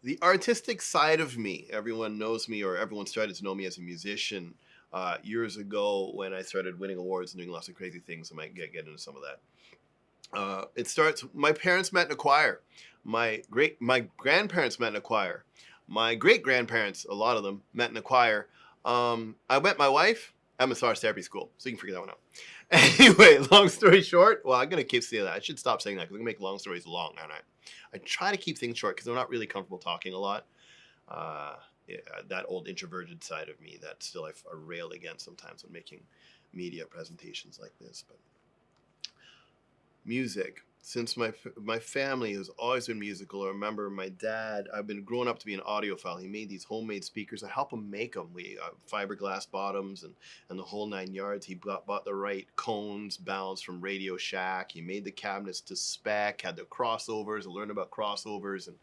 the artistic side of me, everyone knows me, or everyone started to know me as a musician years ago when I started winning awards and doing lots of crazy things. I might get into some of that. It starts. My parents met in a choir. My grandparents met in a choir. My great grandparents, a lot of them, met in a choir. I met my wife at massage therapy school, so you can figure that one out. Anyway, long story short. Well, I'm gonna keep saying that. I should stop saying that because I'm gonna make long stories long, aren't I? I try to keep things short because I'm not really comfortable talking a lot. Uh, yeah, that old introverted side of me that still I rail against sometimes when making media presentations like this, but music. Since my family has always been musical, I remember my dad. I've been growing up to be an audiophile. He made these homemade speakers. I help him make them. We fiberglass bottoms and the whole 9 yards. He bought the right cones, balanced from Radio Shack. He made the cabinets to spec. Had the crossovers. I learned about crossovers and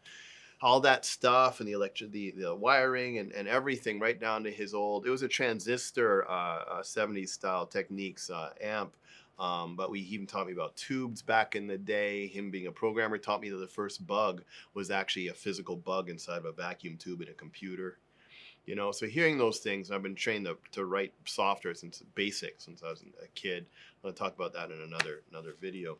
all that stuff and the wiring and everything right down to his old. It was a transistor 70s style Techniques amp. But he even taught me about tubes back in the day. Him being a programmer taught me that the first bug was actually a physical bug inside of a vacuum tube in a computer. So hearing those things, I've been trained to write software since basic, since I was a kid. I'll talk about that in another video.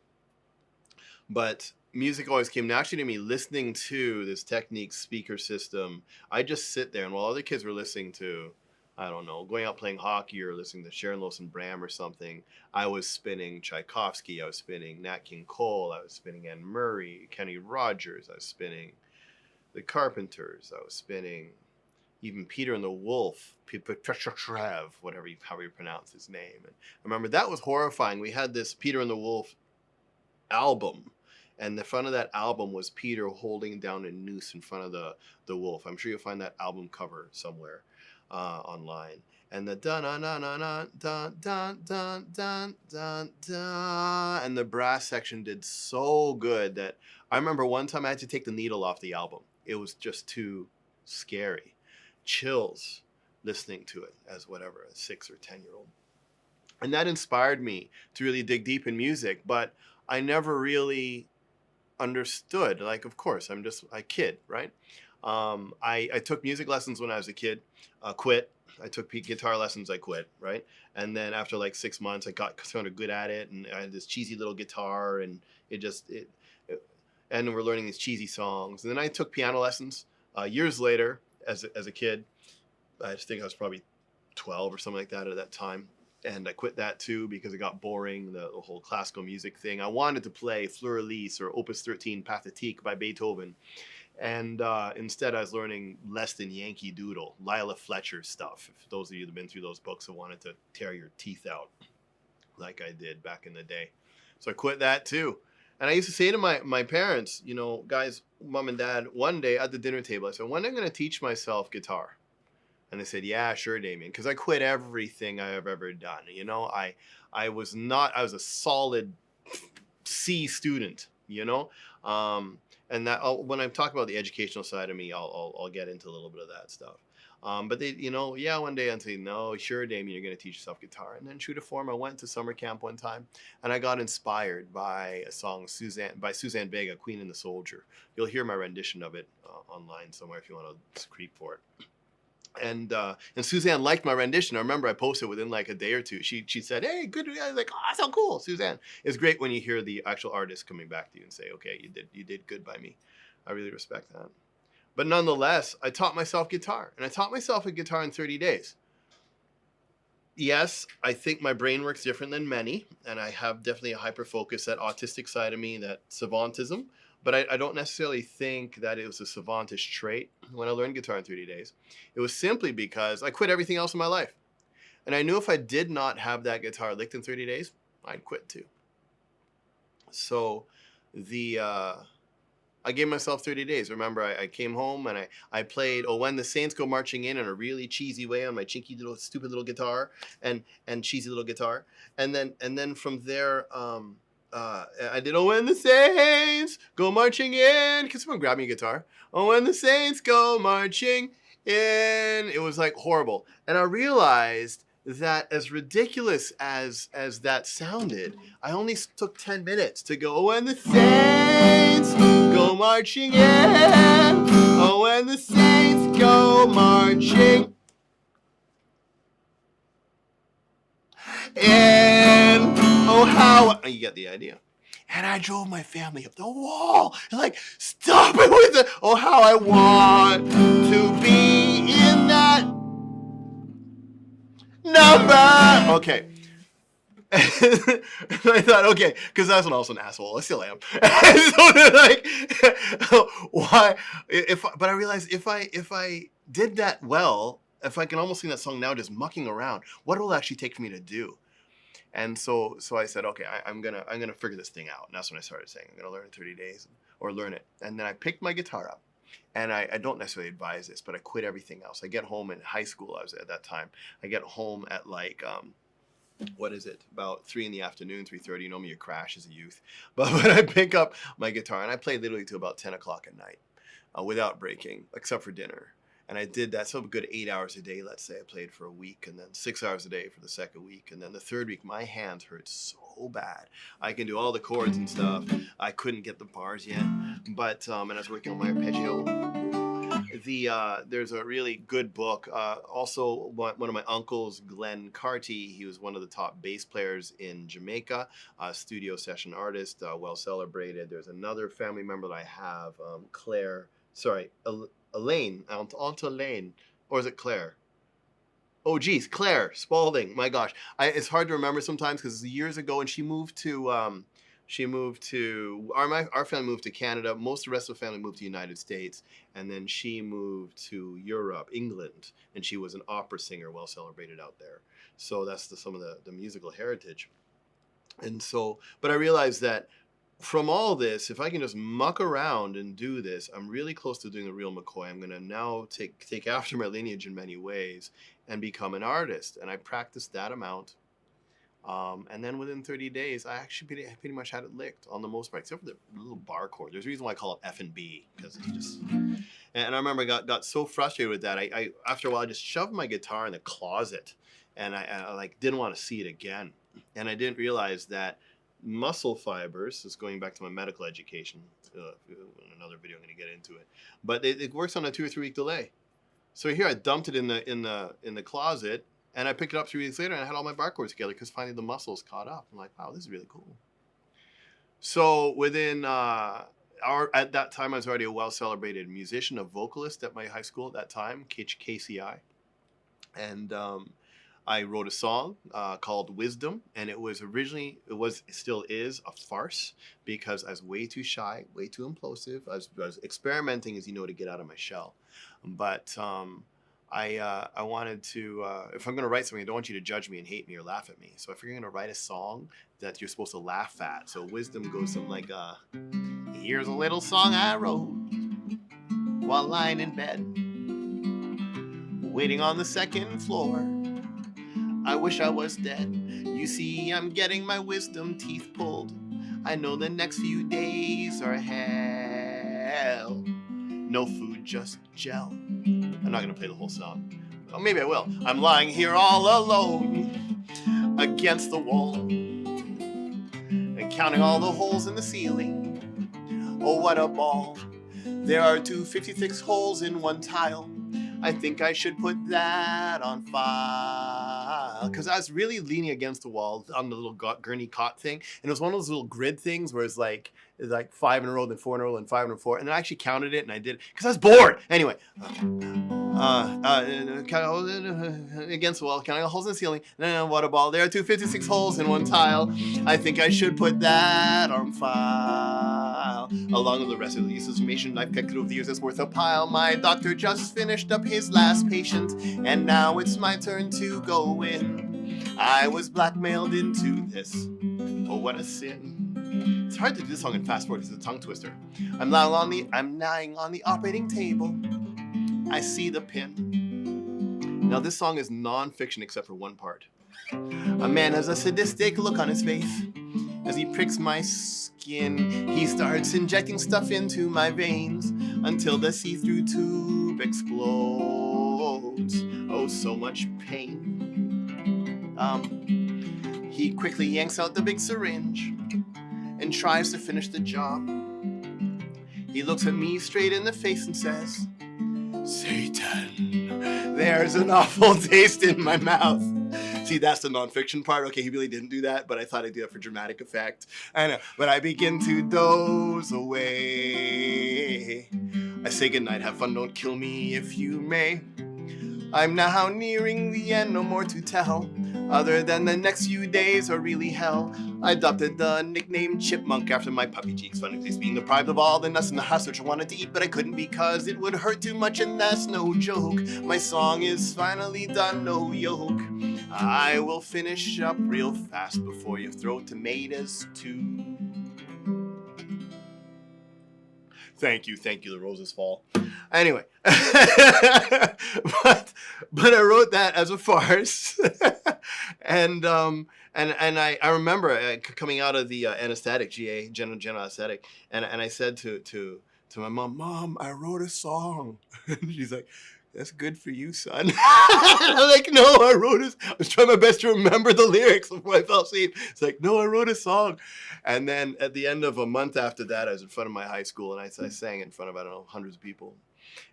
But music always came naturally to me. Listening to this Technique speaker system, I just sit there, and while other kids were listening to, I don't know, going out playing hockey or listening to Sharon Lewis and Bram or something, I was spinning Tchaikovsky, I was spinning Nat King Cole, I was spinning Anne Murray, Kenny Rogers, I was spinning the Carpenters, I was spinning even Peter and the Wolf, whatever however you pronounce his name. And I remember that was horrifying. We had this Peter and the Wolf album, and the front of that album was Peter holding down a noose in front of the wolf. I'm sure you'll find that album cover somewhere online. And the dun dun dun dun dun dun dun dun dun dun, and the brass section did so good that I remember one time I had to take the needle off the album. It was just too scary. Chills listening to it as whatever, a 6 or 10-year-old. And that inspired me to really dig deep in music, but I never really understood. Like, of course, I'm just a kid, right? I took music lessons when I was a kid, quit. I took guitar lessons, I quit, right? And then after like 6 months, I got kind of good at it, and I had this cheesy little guitar, and and we're learning these cheesy songs. And then I took piano lessons years later as a kid. I just think I was probably 12 or something like that at that time. And I quit that too because it got boring, the whole classical music thing. I wanted to play Fleur-Elise or Opus 13 Pathétique by Beethoven. And instead I was learning less than Yankee Doodle, Lila Fletcher stuff. If those of you that have been through those books have wanted to tear your teeth out like I did back in the day. So I quit that too. And I used to say to my parents, guys, mom and dad, one day at the dinner table, I said, when am I going to teach myself guitar? And they said, yeah, sure, Damian, because I quit everything I have ever done. I was a solid C student, and that when I talk about the educational side of me, I'll get into a little bit of that stuff. But they, yeah, one day I'd say, no, sure, Damian, you're going to teach yourself guitar. And then true to form, I went to summer camp one time, and I got inspired by a song by Suzanne Vega, Queen and the Soldier. You'll hear my rendition of it online somewhere if you want to creep for it. And Suzanne liked my rendition. I remember I posted within like a day or two. She said, "Hey, good." I was like, "Oh, so cool, Suzanne." It's great when you hear the actual artist coming back to you and say, "Okay, you did good by me." I really respect that. But nonetheless, I taught myself guitar, and I taught myself a guitar in 30 days. Yes, I think my brain works different than many, and I have definitely a hyper focus, that autistic side of me, that savantism. But I don't necessarily think that it was a savantish trait when I learned guitar in 30 days. It was simply because I quit everything else in my life. And I knew if I did not have that guitar licked in 30 days, I'd quit too. So I gave myself 30 days. Remember, I came home and I played "Oh When the Saints Go Marching In" a really cheesy way on my chinky little stupid little guitar and cheesy little guitar. And then from there, I did "Oh When the Saints Go Marching In." Can someone grab me a guitar? "Oh when the saints go marching in." It was like horrible. And I realized that as ridiculous as that sounded, I only took 10 minutes to go, when the saints go marching in, oh, when the saints go marching in, oh, how, you get the idea. And I drove my family up the wall. Like, stop it with it. Oh, how I want to be in that number. Okay. And I thought, okay, because I was also an asshole. I still am. So like, why? But I realized if I did that well, if I can almost sing that song now, just mucking around, what will it actually take for me to do? And so I said, okay, I'm gonna figure this thing out. And that's when I started saying, I'm gonna learn in 30 days or learn it. And then I picked my guitar up. And I don't necessarily advise this, but I quit everything else. I get home in high school, I was at that time. I get home at like, what is it? About 3 in the afternoon, 3:30. You know me, you crash as a youth. But when I pick up my guitar, and I play literally till about 10 o'clock at night without breaking, except for dinner. And I did that, so a good 8 hours a day, let's say. I played for a week, and then 6 hours a day for the second week. And then the third week, my hands hurt so bad. I can do all the chords and stuff. I couldn't get the bars yet. But, and I was working on my arpeggio. There's a really good book. Also, one of my uncles, Glenn Carty, he was one of the top bass players in Jamaica, studio session artist, well celebrated. There's another family member that I have, Elaine, Aunt Elaine, or is it Claire? Oh, geez, Claire Spaulding. My gosh, it's hard to remember sometimes because years ago, and she moved to our family moved to Canada. Most of the rest of the family moved to the United States, and then she moved to Europe, England, and she was an opera singer, well celebrated out there. So that's some of the musical heritage. And so, but I realized that from all this, if I can just muck around and do this, I'm really close to doing the real McCoy. I'm going to now take after my lineage in many ways and become an artist. And I practiced that amount. And then within 30 days, I actually pretty much had it licked on the most part, except for the little bar chord. There's a reason why I call it F and B, because it's just... And I remember I got so frustrated with that. I after a while, I just shoved my guitar in the closet, and I like didn't want to see it again. And I didn't realize that muscle fibers, is going back to my medical education, in another video I'm going to get into it, but it works on a 2 or 3 week delay. So here I dumped it in the closet, and I picked it up 3 weeks later, and I had all my bar chords together because finally the muscles caught up. I'm like, wow, this is really cool. So within at that time, I was already a well celebrated musician, a vocalist at my high school at that time, KCI, and I wrote a song called Wisdom, and still is a farce because I was way too shy, way too implosive. I was experimenting, as you know, to get out of my shell. But I wanted to, if I'm going to write something, I don't want you to judge me and hate me or laugh at me. So if you're going to write a song that you're supposed to laugh at, so Wisdom goes something like, here's a little song I wrote while lying in bed, waiting on the second floor. I wish I was dead. You see, I'm getting my wisdom teeth pulled. I know the next few days are hell. No food, just gel. I'm not going to play the whole song. Well, maybe I will. I'm lying here all alone against the wall and counting all the holes in the ceiling. Oh, what a ball. There are 256 holes in one tile. I think I should put that on file. Because I was really leaning against the wall on the little gurney cot thing. And it was one of those little grid things where it's like 5 in a row, then 4 in a row, then 5 in a row, 4. And I actually counted it, and I did it because I was bored. Anyway, against the wall, counting holes in the ceiling. What a ball. There are 256 holes in one tile. I think I should put that on file. Along with the rest of the useless information I've collected over the years that's worth a pile. My doctor just finished up his last patient, and now it's my turn to go in. I was blackmailed into this. Oh, what a sin. It's hard to do this song in fast forward because it's a tongue twister. I'm lying on the operating table. I see the pin. Now this song is non-fiction except for one part. A man has a sadistic look on his face as he pricks my skin. He starts injecting stuff into my veins until the see-through tube explodes. Oh, so much pain. He quickly yanks out the big syringe and tries to finish the job. He looks at me straight in the face and says, "Satan, there's an awful taste in my mouth." See, that's the nonfiction part. Okay, he really didn't do that, but I thought I'd do it for dramatic effect. I know, but I begin to doze away. I say goodnight, have fun, don't kill me if you may. I'm now nearing the end, no more to tell. Other than the next few days are really hell. I adopted the nickname Chipmunk after my puppy cheeks. Funny face being deprived of all the nuts in the house, which I wanted to eat, but I couldn't because it would hurt too much, and that's no joke. My song is finally done, no yoke. I will finish up real fast before you throw tomatoes too. Thank you, the roses fall. Anyway, but I wrote that as a farce, and I remember coming out of the anesthetic, general anesthetic, and I said to my mom, I wrote a song, and she's like, "That's good for you, son." And I'm like, "No, I was trying my best to remember the lyrics before I fell asleep." It's like, "No, I wrote a song." And then at the end of a month after that, I was in front of my high school, and I sang in front of, I don't know, hundreds of people.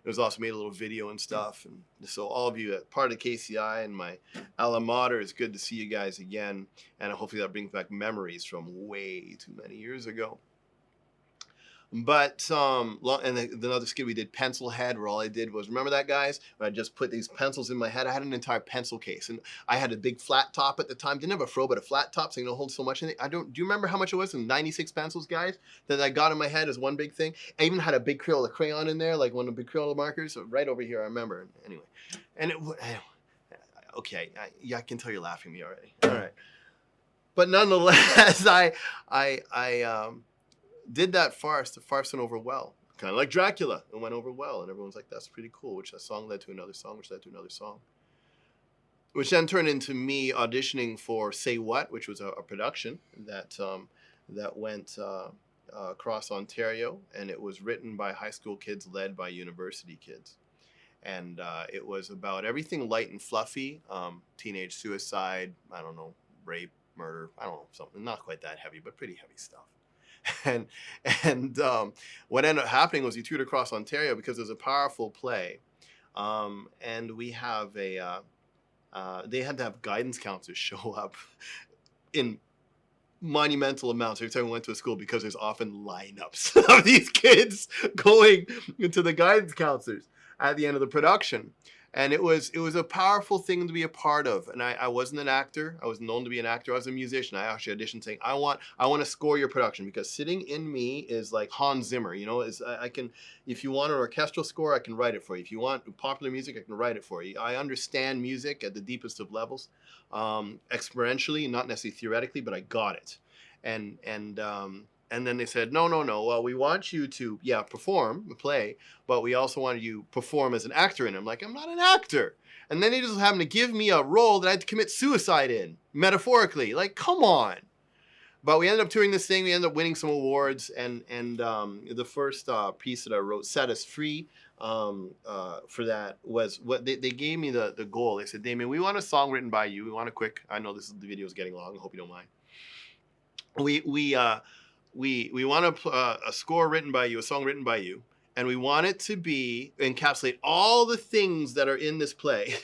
It was also made a little video and stuff. And so all of you, part of KCI and my alma mater, it's good to see you guys again. And hopefully that brings back memories from way too many years ago. But the other skit we did, Pencil Head, where all I did was, remember that, guys? Where I just put these pencils in my head. I had an entire pencil case, and I had a big flat top at the time. Didn't have a fro, but a flat top, so you don't hold so much in it. Do you remember how much it was? 96 pencils, guys, that I got in my head as one big thing. I even had a big Crayola crayon in there, like one of the big Crayola markers, so right over here. I remember. Anyway, and okay, I can tell you're laughing at me already. All right, but nonetheless, I did that farce. The farce went over well. Kind of like Dracula. It went over well. And everyone's like, "That's pretty cool." Which a song led to another song, which led to another song. Which then turned into me auditioning for Say What, which was a production that went across Ontario. And it was written by high school kids, led by university kids. And it was about everything light and fluffy. Teenage suicide, I don't know, rape, murder, I don't know, something not quite that heavy, but pretty heavy stuff. And what ended up happening was he toured across Ontario because there's a powerful play, and we have they had to have guidance counselors show up in monumental amounts every time we went to a school because there's often lineups of these kids going into the guidance counselors at the end of the production. And it was a powerful thing to be a part of. And I wasn't an actor. I was known to be an actor. I was a musician. I actually auditioned saying, I want to score your production, because sitting in me is like Hans Zimmer. You know, I can, if you want an orchestral score, I can write it for you. If you want popular music, I can write it for you. I understand music at the deepest of levels, experientially, not necessarily theoretically, but I got it. And then they said, no. Well, we want you to, perform the play, but we also want you to perform as an actor in it. I'm like, I'm not an actor. And then they just happened to give me a role that I had to commit suicide in, metaphorically. Like, come on. But we ended up touring this thing. We ended up winning some awards. And the first piece that I wrote, Set Us Free, for that was what they gave me the goal. They said, Damian, we want a song written by you. We want a quick, I know the video is getting long. I hope you don't mind. We want a score written by you, a song written by you, and we want it to encapsulate all the things that are in this play,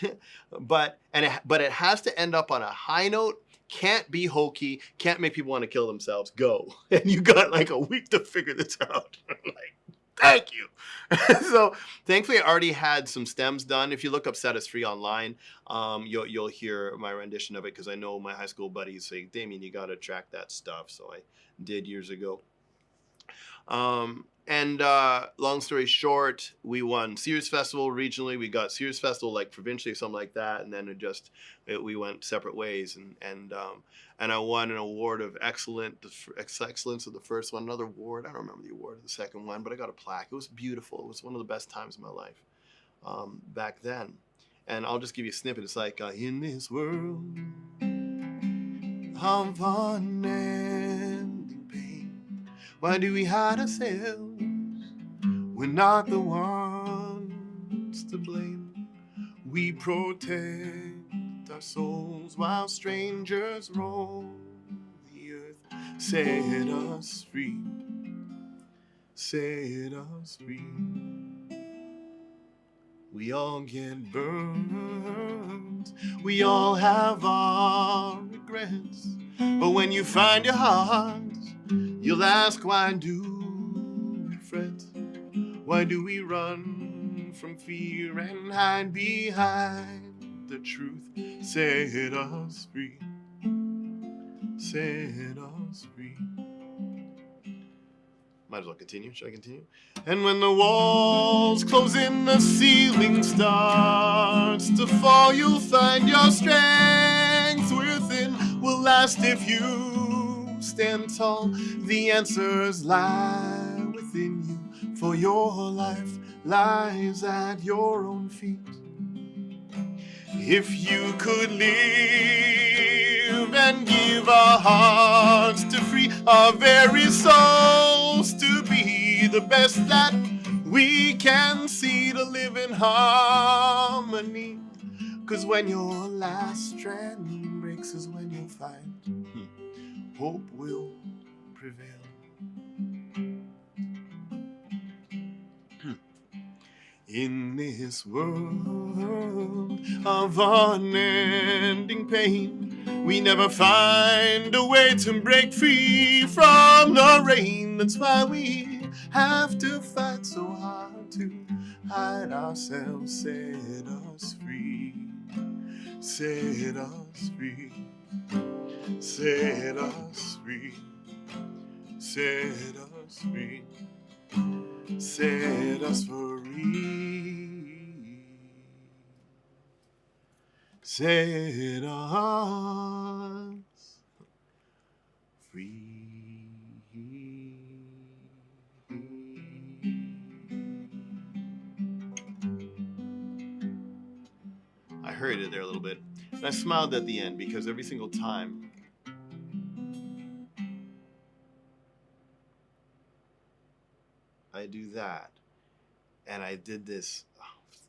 but it has to end up on a high note. Can't be hokey. Can't make people want to kill themselves. Go. And you got like a week to figure this out. Like, thank you. So thankfully, I already had some stems done. If you look up "Set Us Free" online, you'll hear my rendition of it, because I know my high school buddies say, Damian, you got to track that stuff. So I did years ago. And long story short, we won Sears Festival regionally. We got Sears Festival like provincially or something like that. And then we went separate ways. And I won an award of excellence of the first one. Another award, I don't remember the award of the second one, but I got a plaque. It was beautiful. It was one of the best times of my life back then. And I'll just give you a snippet. It's like, in this world of unending pain, why do we hide ourselves? We're not the ones to blame. We protect our souls while strangers roam the earth. Set us free, set us free. We all get burned, we all have our regrets. But when you find your heart, you'll ask, why do we fret? Why do we run from fear and hide behind the truth? Set us free, set us free. Might as well continue. Should I continue? And when the walls close in, the ceiling starts to fall, you'll find your strength within will last if you stand tall. The answers lie within you, for your life lies at your own feet. If you could live and give our hearts to free our very souls to be the best that we can see, to live in harmony. 'Cause when your last strand breaks is when you'll find hope will prevail. In this world of unending pain, we never find a way to break free from the rain. That's why we have to fight so hard to hide ourselves. Set us free, set us free, set us free, set us free. Set us free. Set us free. I hurried it there a little bit, and I smiled at the end because every single time I do that, and I did this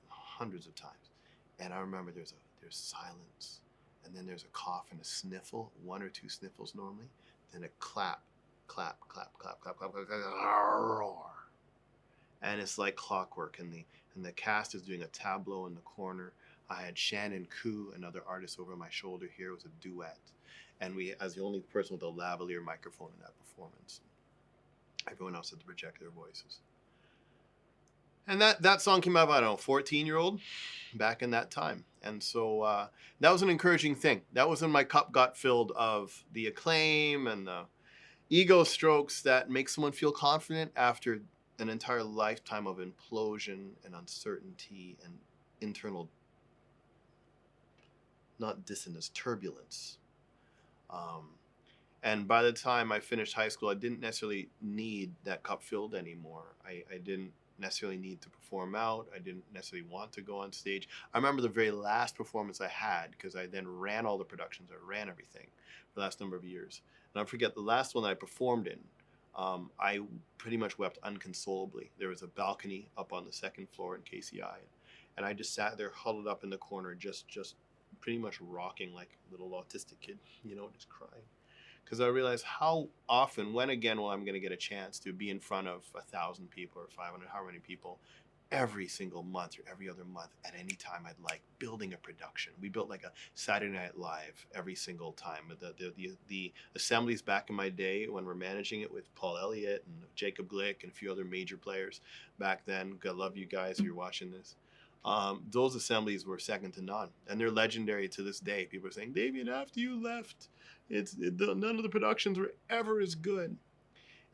hundreds of times, and I remember there's silence, and then there's a cough and a sniffle, one or two sniffles normally, then a clap, clap, clap, clap, clap, clap, clap, clap, roar, and it's like clockwork, and the cast is doing a tableau in the corner. I had Shannon Koo, another artist, over my shoulder here. It was a duet, and we, as the only person with a lavalier microphone in that performance. Everyone else had to project their voices. And that song came out, I don't know, 14-year-old back in that time. And so that was an encouraging thing. That was when my cup got filled of the acclaim and the ego strokes that make someone feel confident after an entire lifetime of implosion and uncertainty and internal, not dissonance, turbulence. And by the time I finished high school, I didn't necessarily need that cup filled anymore. I didn't necessarily need to perform out. I didn't necessarily want to go on stage. I remember the very last performance I had, because I then ran all the productions. I ran everything for the last number of years. And I forget the last one I performed in, I pretty much wept unconsolably. There was a balcony up on the second floor in KCI. And I just sat there huddled up in the corner, just pretty much rocking like a little autistic kid, just crying. Because I realized how often, when again will I'm going to get a chance to be in front of 1,000 people or 500, how many people, every single month or every other month at any time I'd like, building a production. We built like a Saturday Night Live every single time. The assemblies back in my day when we're managing it with Paul Elliott and Jacob Glick and a few other major players back then. I love you guys if you're watching this. Those assemblies were second to none, and they're legendary to this day. People are saying, Damian, after you left, none of the productions were ever as good.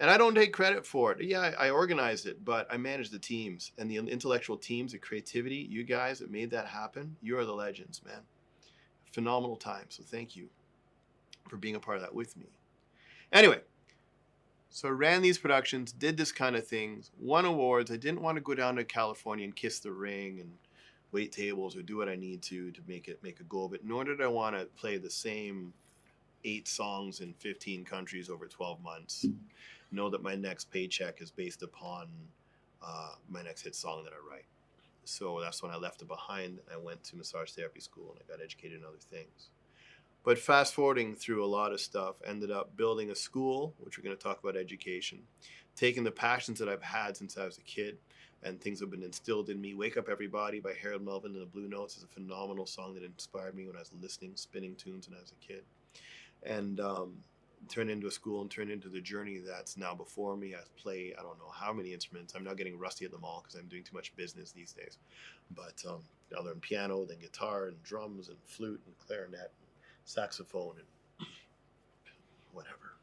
And I don't take credit for it. Yeah, I organized it, but I managed the teams and the intellectual teams, the creativity. You guys that made that happen, you are the legends, man. Phenomenal time. So thank you for being a part of that with me. Anyway, so I ran these productions, did this kind of things, won awards. I didn't want to go down to California and kiss the ring and wait tables or do what I need to make a go of it. Nor did I want to play the same 8 songs in 15 countries over 12 months. Know that my next paycheck is based upon my next hit song that I write. So that's when I left it behind. I went to massage therapy school and I got educated in other things. But fast forwarding through a lot of stuff, ended up building a school, which we're going to talk about education, taking the passions that I've had since I was a kid and things have been instilled in me. Wake Up Everybody by Harold Melvin and the Blue Notes is a phenomenal song that inspired me when I was listening, spinning tunes when I was a kid. And turned into a school and turned into the journey that's now before me. I play, I don't know how many instruments. I'm now getting rusty at them all because I'm doing too much business these days. But I learned piano, then guitar and drums and flute and clarinet and saxophone and whatever.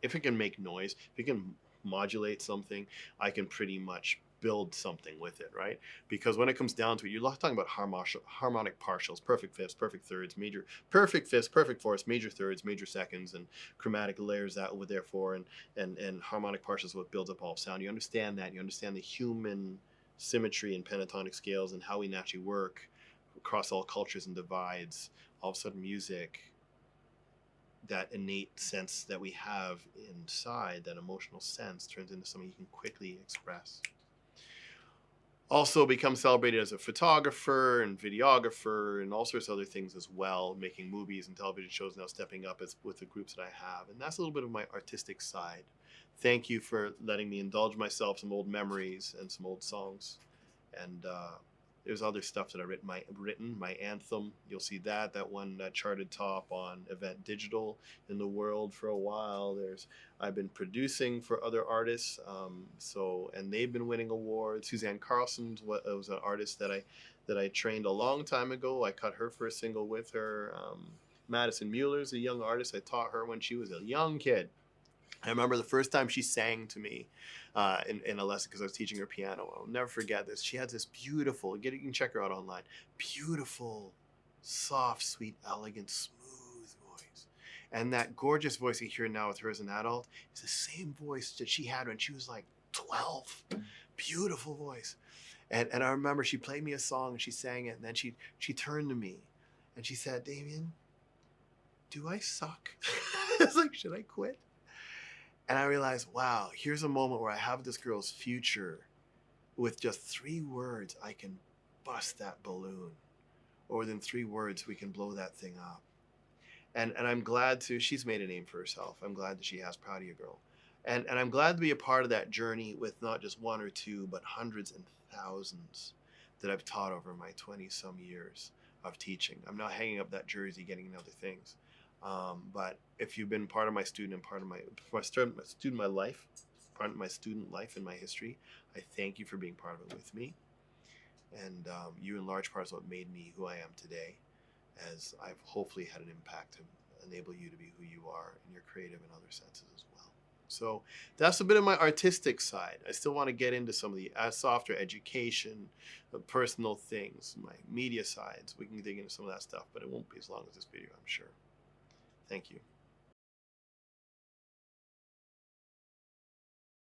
If it can make noise, if it can modulate something, I can pretty much build something with it, right? Because when it comes down to it, you're talking about harmonic partials, perfect fifths, perfect thirds, major, perfect fifths, perfect fourths, major thirds, major seconds, and chromatic layers that would therefore, and harmonic partials, what builds up all of sound. You understand that. You understand the human symmetry and pentatonic scales and how we naturally work across all cultures and divides. All of a sudden, music, that innate sense that we have inside, that emotional sense, turns into something you can quickly express. Also become celebrated as a photographer and videographer and all sorts of other things as well, making movies and television shows, now stepping up as with the groups that I have. And that's a little bit of my artistic side. Thank you for letting me indulge myself some old memories and some old songs. And there's other stuff that I've written, my anthem. You'll see that one that charted top on Event Digital in the world for a while. I've been producing for other artists, and they've been winning awards. Suzanne Carlson was an artist that I trained a long time ago. I cut her first single with her. Madison Mueller's a young artist. I taught her when she was a young kid. I remember the first time she sang to me in a lesson because I was teaching her piano. I'll never forget this. She had this beautiful, you can check her out online, beautiful, soft, sweet, elegant, smooth voice. And that gorgeous voice you hear now with her as an adult is the same voice that she had when she was like 12. Beautiful voice. And I remember she played me a song and she sang it, and then she turned to me and she said, "Damian, do I suck?" I was like, should I quit? And I realized, wow, here's a moment where I have this girl's future. With just 3 words, I can bust that balloon. Or within 3 words, we can blow that thing up. And I'm glad she's made a name for herself. I'm glad that she has. Proud of you, girl. And I'm glad to be a part of that journey with not just 1 or 2, but hundreds and thousands that I've taught over my 20-some years of teaching. I'm not hanging up that jersey, getting into other things. But if you've been part of my student and part of my life and my history, I thank you for being part of it with me. And you in large part is what made me who I am today, as I've hopefully had an impact to enable you to be who you are in your creative and other senses as well. So that's a bit of my artistic side. I still want to get into some of the softer education, personal things, my media sides. We can dig into some of that stuff, but it won't be as long as this video, I'm sure. Thank you.